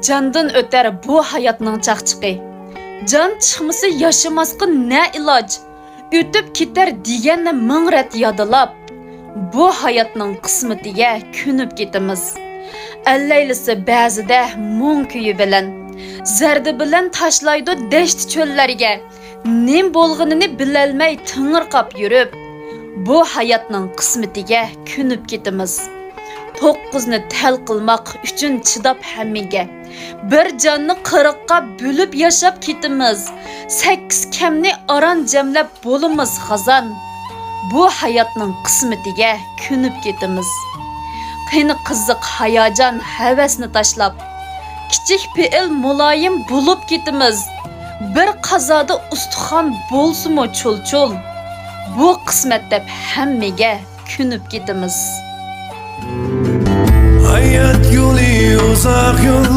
Candan öter bu hayatning chaqchiqi. Can chiqmasa yashamasqa ne iloj? O'tib ketar deganni ming rat yodlab, bu hayotning qismatiga ko'nib ketamiz. Allaylisi ba'zida mung kuyi bilan, zardi bilan tashlaydi dasht cho'llarga. Nim bo'lganini bilolmay tingirqab yurib, bu hayotning qismatiga ko'nib ketamiz. 9ni tal qilmoq uchun chidab hammaga, bir jonni 40ga bo'lib yashab ketimiz. 8 kamni aran jamlab bo'limiz xazon. Bu hayotning qismatiga ko'nib ketimiz. Qani qiziq hayajon havasni tashlab, kichik pe'il muloyim bo'lib ketimiz. Bir qazoda ustixon bo'lsimi chul-chul. Bu qismat deb hammaga ko'nib ketimiz. Hayat yo'li uzaq yo'l,